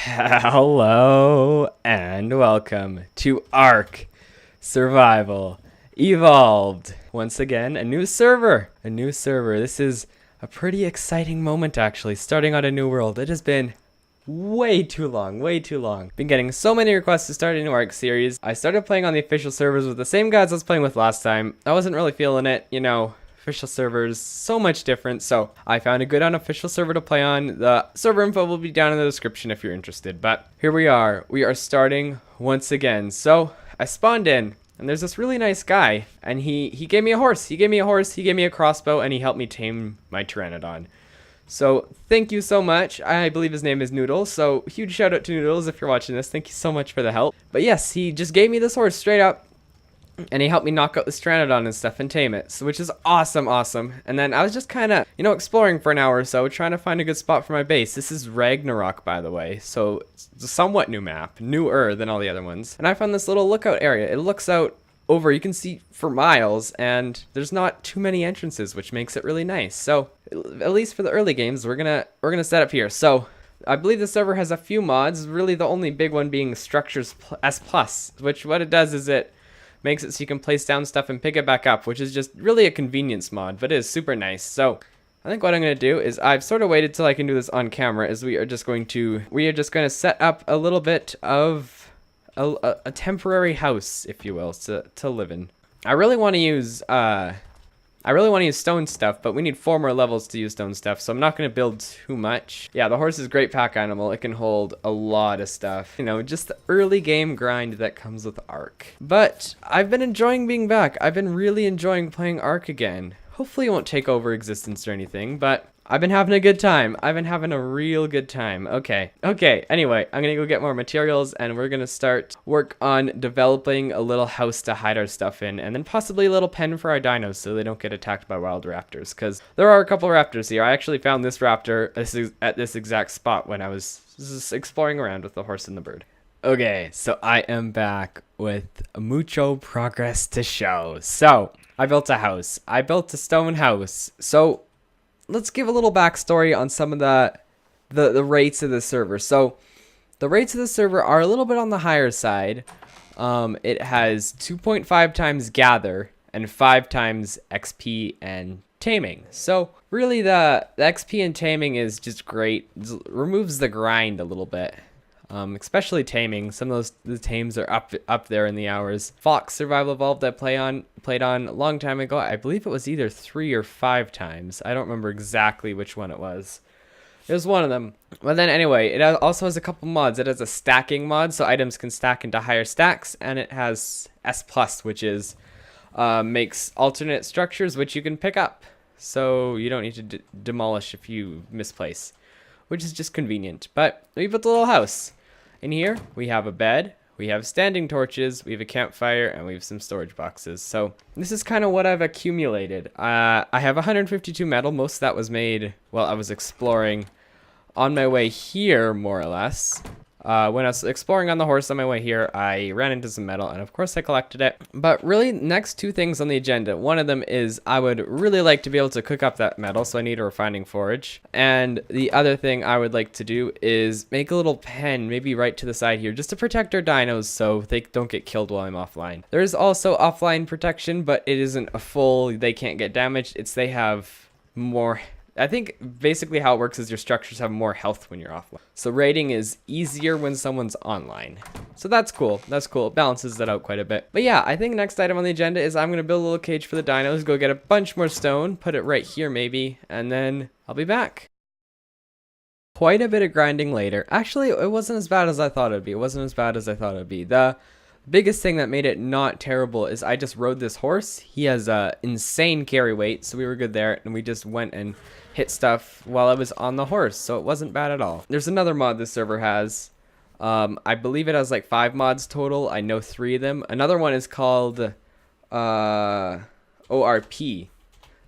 Hello and welcome to Ark Survival Evolved. Once again, a new server. This is a pretty exciting moment actually, starting on a new world. It has been way too long. Been getting so many requests to start a new Ark series. I started playing on the official servers with the same guys I was playing with last time. I wasn't really feeling it, official servers, so much different, so I found a good unofficial server to play on. The server info will be down in the description if you're interested, but here we are starting once again. So I spawned in, and there's this really nice guy, and he gave me a horse, he gave me a crossbow, and he helped me tame my pteranodon. So thank you so much. I believe his name is Noodles, so huge shout out to Noodles if you're watching this. Thank you so much for the help. But yes, he just gave me this horse straight up, and he helped me knock out the pteranodon and stuff and tame it, so which is awesome. And then I was just kind of, exploring for an hour or so, trying to find a good spot for my base. This is Ragnarok, by the way, so it's a somewhat new map, newer than all the other ones. And I found this little lookout area. It looks out over, you can see for miles, and there's not too many entrances, which makes it really nice. So at least for the early games, we're gonna set up here. So I believe the server has a few mods, really the only big one being Structures S+, which what it does is it makes it so you can place down stuff and pick it back up, which is just really a convenience mod, but it is super nice. So I think what I'm going to do is I've sort of waited till I can do this on camera, is we are just going to set up a little bit of a temporary house, if you will, to live in. I really want to use stone stuff, but we need 4 more levels to use stone stuff, so I'm not going to build too much. Yeah, the horse is a great pack animal. It can hold a lot of stuff. Just the early game grind that comes with Ark. But I've been enjoying being back. I've been really enjoying playing Ark again. Hopefully it won't take over existence or anything, but I've been having a good time. I've been having a real good time. Okay, anyway, I'm gonna go get more materials, and we're gonna start work on developing a little house to hide our stuff in, and then possibly a little pen for our dinos so they don't get attacked by wild raptors, because there are a couple raptors here. I actually found this raptor at this exact spot when I was just exploring around with the horse and the bird. Okay, so I am back with mucho progress to show. So I built a house. I built a stone house. So let's give a little backstory on some of the rates of the server. So the rates of the server are a little bit on the higher side. It has 2.5 times gather and 5 times XP and taming. So really the XP and taming is just great. It removes the grind a little bit. Especially taming. Some of the tames are up there in the hours. Fox Survival Evolved I played on a long time ago. I believe it was either 3 or 5 times. I don't remember exactly which one it was. It was one of them. But then anyway, it also has a couple mods. It has a stacking mod, so items can stack into higher stacks, and it has S+, which is makes alternate structures which you can pick up, so you don't need to demolish if you misplace, which is just convenient. But we built a little house. In here, we have a bed, we have standing torches, we have a campfire, and we have some storage boxes. So this is kind of what I've accumulated. I have 152 metal. Most of that was made while I was exploring on my way here, more or less. When I was exploring on the horse on my way here, I ran into some metal, and of course I collected it. But really, next 2 things on the agenda. One of them is I would really like to be able to cook up that metal, so I need a refining forge. And the other thing I would like to do is make a little pen, maybe right to the side here, just to protect our dinos so they don't get killed while I'm offline. There is also offline protection, but it isn't a full, they can't get damaged. It's they have more. I think basically how it works is your structures have more health when you're offline. So raiding is easier when someone's online. So that's cool. It balances that out quite a bit. But yeah, I think next item on the agenda is I'm going to build a little cage for the dinos, go get a bunch more stone, put it right here maybe, and then I'll be back. Quite a bit of grinding later. Actually, it wasn't as bad as I thought it would be. The biggest thing that made it not terrible is I just rode this horse. He has a insane carry weight, so we were good there, and we just went and hit stuff while I was on the horse, so it wasn't bad at all. There's another mod this server has. I believe it has like 5 mods total. I know 3 of them. Another one is called ORP,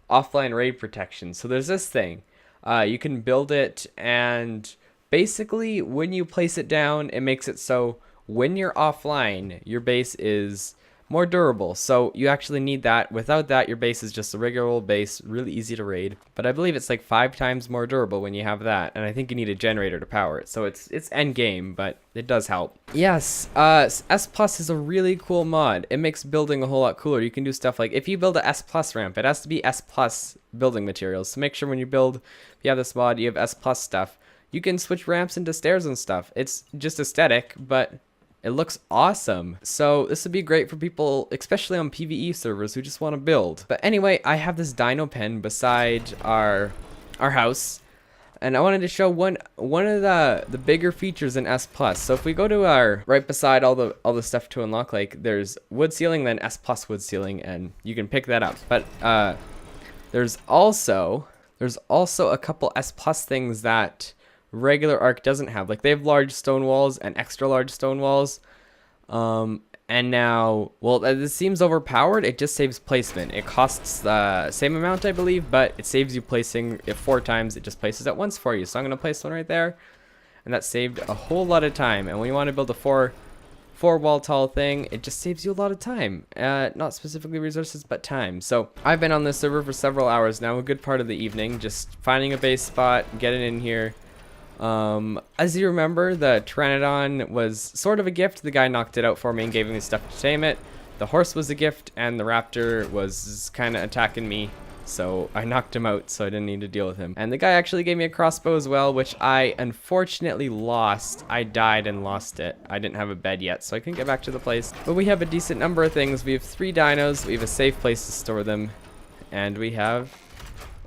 Offline Raid Protection. So there's this thing. You can build it, and basically when you place it down, it makes it so when you're offline, your base is more durable. So you actually need that. Without that, your base is just a regular old base, really easy to raid. But I believe it's like 5 times more durable when you have that, and I think you need a generator to power it. So it's end game, but it does help. Yes, S Plus is a really cool mod. It makes building a whole lot cooler. You can do stuff like, if you build a S Plus ramp, it has to be S Plus building materials. So make sure when you build, if you have this mod, you have S Plus stuff. You can switch ramps into stairs and stuff. It's just aesthetic, but it looks awesome. So this would be great for people, especially on PvE servers, who just want to build. But anyway, I have this dino pen beside our house, and I wanted to show one of the bigger features in S Plus. So if we go to our right beside all the stuff to unlock, like there's wood ceiling, then S Plus wood ceiling, and you can pick that up. But there's also a couple S Plus things that regular Ark doesn't have. Like they have large stone walls and extra large stone walls, and now, well, this seems overpowered. It just saves placement. It costs the same amount, I believe, but it saves you placing it 4 times. It just places it once for you. So I'm gonna place one right there, and that saved a whole lot of time. And when you want to build a four wall tall thing, it just saves you a lot of time, not specifically resources, but time. So I've been on this server for several hours now, a good part of the evening, just finding a base spot, getting in here. As you remember, the Pteranodon was sort of a gift. The guy knocked it out for me and gave me stuff to tame it. The horse was a gift, and the raptor was kind of attacking me, so I knocked him out, so I didn't need to deal with him. And the guy actually gave me a crossbow as well, which I unfortunately lost. I died and lost it. I didn't have a bed yet, so I couldn't get back to the place. But we have a decent number of things. We have 3 dinos, we have a safe place to store them, and we have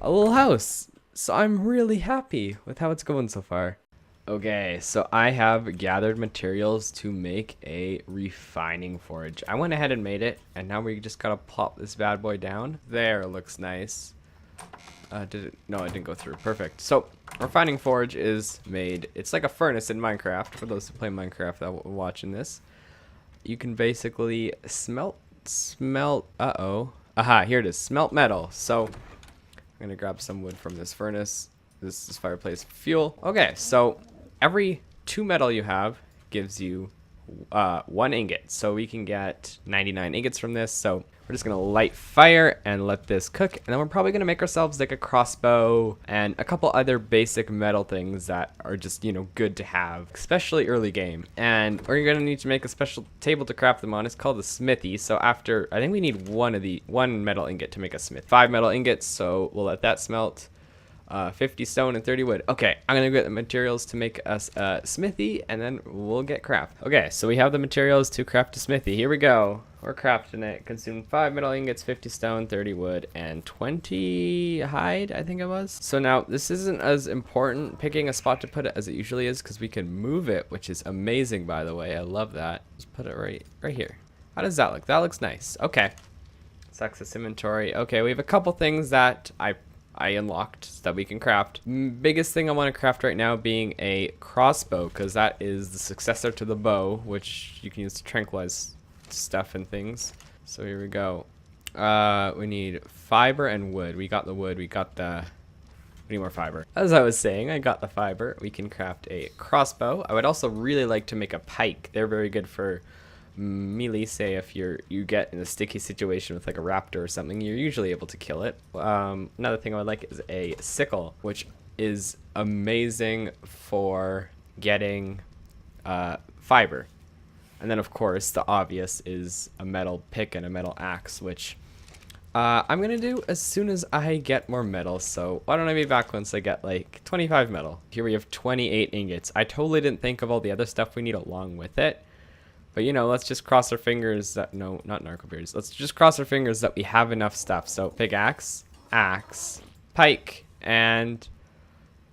a little house. So I'm really happy with how it's going so far. Okay, so I have gathered materials to make a refining forge. I went ahead and made it, and now we just gotta plop this bad boy down. There, it looks nice. Did it? No, it didn't go through. Perfect. So, refining forge is made. It's like a furnace in Minecraft, for those who play Minecraft that are watching this. You can basically smelt, aha, here it is, smelt metal. So, I'm gonna grab some wood from this furnace. This is fireplace fuel. Okay, so every 2 metal you have gives you 1 ingot. So we can get 99 ingots from this. So we're just gonna light fire and let this cook. And then we're probably gonna make ourselves like a crossbow and a couple other basic metal things that are just, you know, good to have, especially early game. And we're gonna need to make a special table to craft them on. It's called the smithy. So after, I think we need one metal ingot to make a smith. 5 metal ingots, so we'll let that smelt. 50 stone and 30 wood. Okay, I'm gonna get the materials to make us a smithy, and then we'll get craft. Okay, so we have the materials to craft a smithy. Here we go. We're crafting it. Consume 5 metal ingots, 50 stone, 30 wood, and 20 hide, I think it was. So now, this isn't as important picking a spot to put it as it usually is, because we can move it, which is amazing, by the way. I love that. Just put it right here. How does that look? That looks nice. Okay. Let's access inventory. Okay, we have a couple things that I unlocked that we can craft. Biggest thing I want to craft right now being a crossbow, because that is the successor to the bow, which you can use to tranquilize stuff and things. So here we go. We need fiber and wood. We got the wood. We need more fiber. As I was saying, I got the fiber. We can craft a crossbow. I would also really like to make a pike. They're very good for melee. Say if you get in a sticky situation with like a raptor or something, you're usually able to kill it. Another thing I would like is a sickle, which is amazing for getting fiber. And then of course the obvious is a metal pick and a metal axe, which I'm gonna do as soon as I get more metal. So why don't I be back once I get like 25 metal. Here we have 28 ingots. I totally didn't think of all the other stuff we need along with it. But, you know, let's just cross our fingers that, no, not narcobeards. Let's just cross our fingers that we have enough stuff. So, pickaxe, axe, pike, and,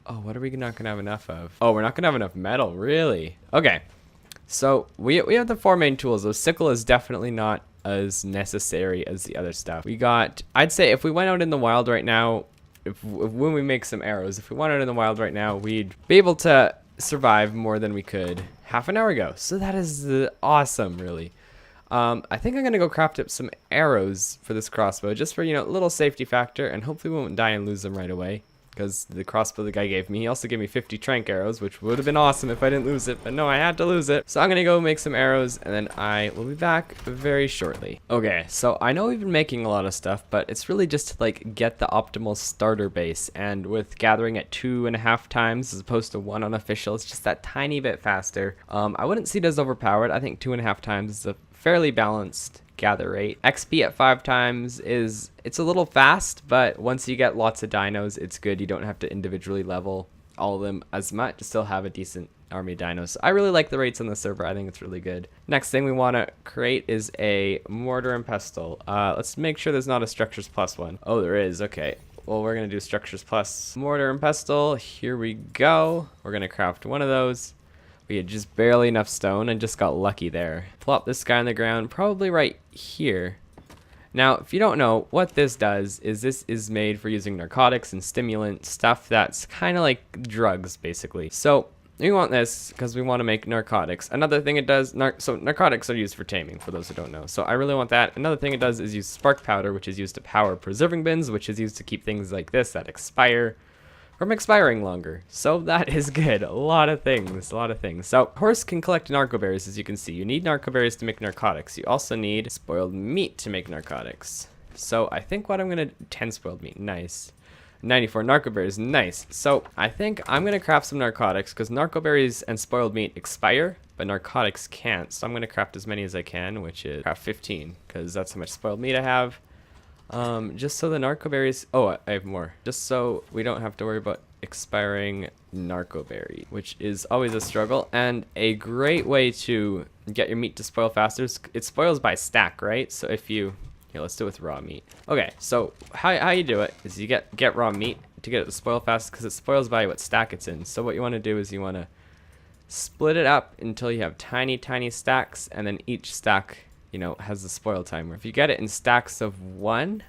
oh, what are we not going to have enough of? Oh, we're not going to have enough metal, really? Okay, so we have the 4 main tools. The sickle is definitely not as necessary as the other stuff. We got, I'd say if we went out in the wild right now, when we make some arrows, if we went out in the wild right now, we'd be able to survive more than we could half an hour ago. So that is awesome, really. I think I'm gonna go craft up some arrows for this crossbow, just for, you know, a little safety factor, and hopefully we won't die and lose them right away. because the crossbow the guy gave me. He also gave me 50 trank arrows, which would have been awesome if I didn't lose it, but no, I had to lose it. So I'm gonna go make some arrows, and then I will be back very shortly. Okay, so I know we've been making a lot of stuff, but it's really just to like get the optimal starter base, and with gathering at 2.5 times as opposed to 1 unofficial, it's just that tiny bit faster. I wouldn't see it as overpowered. I think 2.5 times is a fairly balanced gather rate. XP at 5 times it's a little fast, but once you get lots of dinos, it's good. You don't have to individually level all of them as much to still have a decent army of dinos. I really like the rates on the server. I think it's really good. Next thing we want to create is a mortar and pestle. Let's make sure there's not a structures plus one. Oh, there is. Okay. Well, we're going to do structures plus mortar and pestle. Here we go. We're going to craft one of those. We had just barely enough stone and just got lucky there. Plop this guy on the ground, probably right here. Now, if you don't know, what this does is this is made for using narcotics and stimulant stuff that's kind of like drugs, basically. So we want this because we want to make narcotics. Another thing it does, so narcotics are used for taming, for those who don't know. So I really want that. Another thing it does is use spark powder, which is used to power preserving bins, which is used to keep things like this that expire from expiring longer. So that is good. A lot of things. So horse can collect narco berries, as you can see. You need narco berries to make narcotics. You also need spoiled meat to make narcotics. So I think what I'm gonna 10 spoiled meat, nice. 94 narco berries, nice. So I think I'm gonna craft some narcotics because narco berries and spoiled meat expire, but narcotics can't. So I'm gonna craft as many as I can, which is craft 15 because that's how much spoiled meat I have. Just so the narco berries, oh, I have more. Just so we don't have to worry about expiring narco berry, which is always a struggle. And a great way to get your meat to spoil faster is it spoils by stack, right? So if you, here, let's do it with raw meat. Okay, so how you do it is you get raw meat to get it to spoil fast because it spoils by what stack it's in. So what you want to do is you want to split it up until you have tiny stacks, and then each stack, you know, has the spoil timer. If you get it in stacks of 1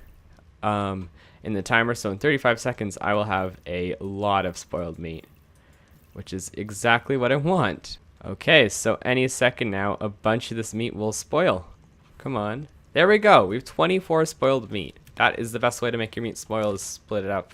in the timer, so in 35 seconds I will have a lot of spoiled meat, which is exactly what I want. Okay, so any second now a bunch of this meat will spoil. Come on, there we go. We have 24 spoiled meat. That is the best way to make your meat spoil, is split it up.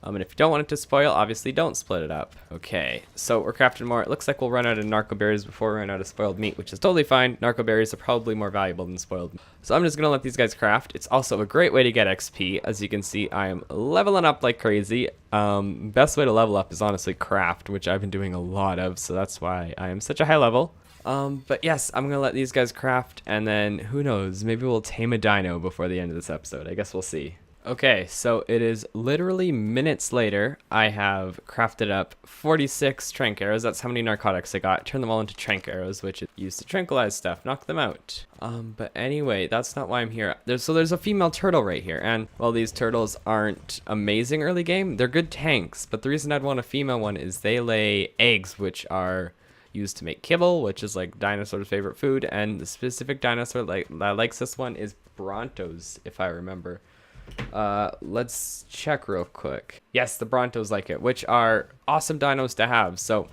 And if you don't want it to spoil, obviously don't split it up. Okay, so we're crafting more. It looks like we'll run out of narco berries before we run out of spoiled meat, which is totally fine. Narco berries are probably more valuable than spoiled meat. So I'm just gonna let these guys craft. It's also a great way to get XP. As you can see, I am leveling up like crazy. Best way to level up is honestly craft, which I've been doing a lot of, so that's why I am such a high level. But yes, I'm gonna let these guys craft, and then who knows, maybe we'll tame a dino before the end of this episode. I guess we'll see. Okay, so it is literally minutes later. I have crafted up 46 trank arrows. That's how many narcotics I got. Turn them all into trank arrows, which is used to tranquilize stuff, knock them out. But anyway, that's not why I'm here. There's a female turtle right here, and while these turtles aren't amazing early game, they're good tanks. But the reason I'd want a female one is they lay eggs, which are used to make kibble, which is like dinosaur's favorite food, and the specific dinosaur that likes this one is Brontos, if I remember. Let's check real quick. Yes, the Brontos like it, which are awesome dinos to have. So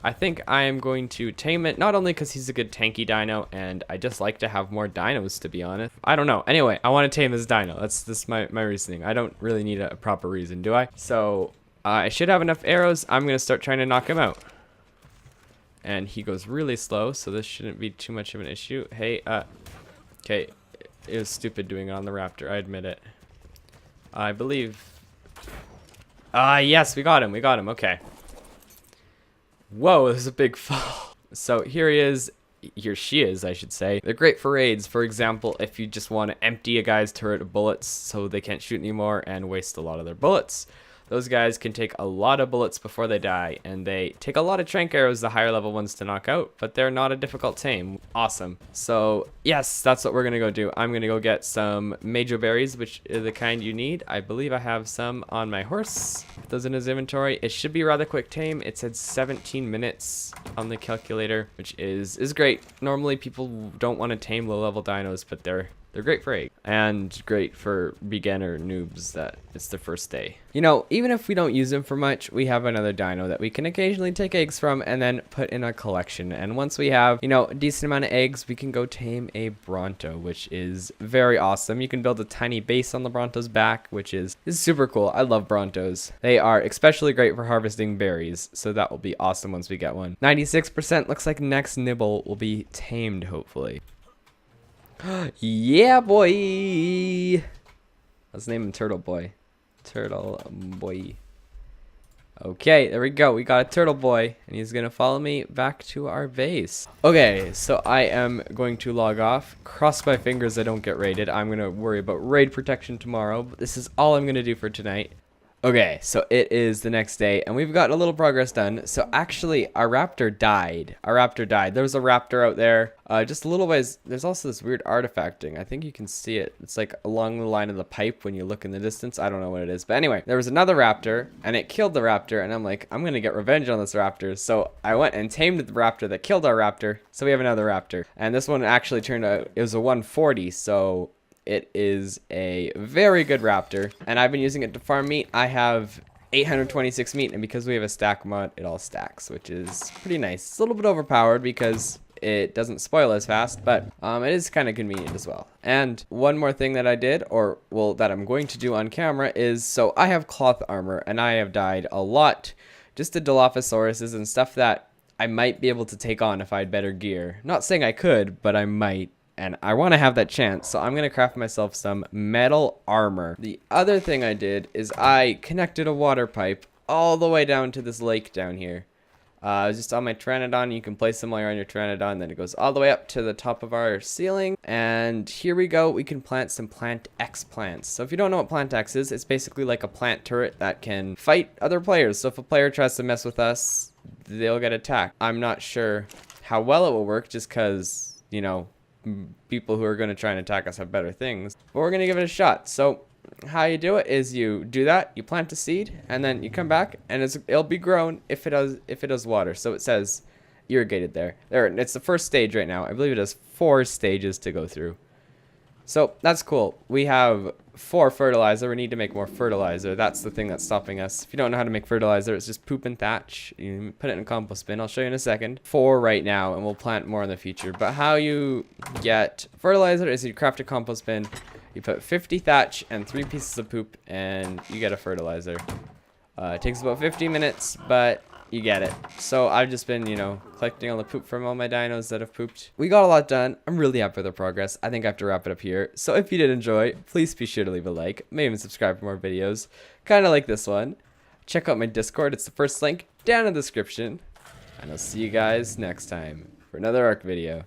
I think I am going to tame it, not only because he's a good tanky dino, and I just like to have more dinos, to be honest. I don't know. Anyway, I want to tame this dino. That's my reasoning. I don't really need a proper reason, do I? So I should have enough arrows. I'm going to start trying to knock him out. And he goes really slow, so this shouldn't be too much of an issue. Hey, okay. It was stupid doing it on the raptor, I admit it. I believe... yes, we got him, okay. Whoa, there's a big fall. So here she is, I should say. They're great for raids. For example, if you just want to empty a guy's turret of bullets so they can't shoot anymore and waste a lot of their bullets. Those guys can take a lot of bullets before they die, and they take a lot of trank arrows, the higher level ones, to knock out, but they're not a difficult tame. Awesome. So yes, that's what we're gonna go do. I'm gonna go get some major berries, which are the kind you need. I believe I have some on my horse. Those in his inventory. It should be rather quick tame. It said 17 minutes on the calculator, which is great. Normally people don't want to tame low level dinos, but they're They're great for eggs and great for beginner noobs that it's their first day. You know, even if we don't use them for much, we have another dino that we can occasionally take eggs from and then put in a collection. And once we have, you know, a decent amount of eggs, we can go tame a Bronto, which is very awesome. You can build a tiny base on the Bronto's back, which is super cool. I love Brontos. They are especially great for harvesting berries, so that will be awesome once we get one. 96% looks like next nibble will be tamed, hopefully. Yeah, boy. Let's name him Turtle Boy. Turtle Boy. Okay, there we go. We got a Turtle Boy, and he's gonna follow me back to our base. Okay, so I am going to log off. Cross my fingers I don't get raided. I'm gonna worry about raid protection tomorrow, but this is all I'm gonna do for tonight. Okay, so it is the next day, and we've got a little progress done. So actually, our raptor died. There was a raptor out there, just a little ways. There's also this weird artifacting. I think you can see it. It's like along the line of the pipe when you look in the distance. I don't know what it is. But anyway, there was another raptor, and it killed the raptor, and I'm like, I'm going to get revenge on this raptor. So I went and tamed the raptor that killed our raptor. So we have another raptor. And this one actually turned out, it was a 140, so... it is a very good raptor, and I've been using it to farm meat. I have 826 meat, and because we have a stack mod, it all stacks, which is pretty nice. It's a little bit overpowered because it doesn't spoil as fast, but it is kind of convenient as well. And one more thing that I did, or well, that I'm going to do on camera is, so I have cloth armor, and I have died a lot just to Dilophosaurus and stuff that I might be able to take on if I had better gear. Not saying I could, but I might. And I want to have that chance, so I'm going to craft myself some metal armor. The other thing I did is I connected a water pipe all the way down to this lake down here. Just on my Pteranodon. You can place them while you're on your Pteranodon, then it goes all the way up to the top of our ceiling. And here we go. We can plant some Plant X plants. So if you don't know what Plant X is, it's basically like a plant turret that can fight other players. So if a player tries to mess with us, they'll get attacked. I'm not sure how well it will work just because, you know, people who are going to try and attack us have better things, but we're going to give it a shot. So how you do it is you do that, you plant a seed, and then you come back and it'll be grown if it does water. So it says irrigated there. It's the first stage right now. I believe it has 4 stages to go through. So that's cool. We have 4 fertilizer. We need to make more fertilizer. That's the thing that's stopping us. If you don't know how to make fertilizer, it's just poop and thatch. You put it in a compost bin. I'll show you in a second. 4 right now, and we'll plant more in the future. But how you get fertilizer is you craft a compost bin. You put 50 thatch and 3 pieces of poop, and you get a fertilizer. It takes about 15 minutes, but you get it. So I've just been, you know, collecting all the poop from all my dinos that have pooped. We got a lot done. I'm really happy with the progress. I think I have to wrap it up here. So if you did enjoy, please be sure to leave a like. Maybe even subscribe for more videos, kind of like this one. Check out my Discord. It's the first link down in the description. And I'll see you guys next time for another ARK video.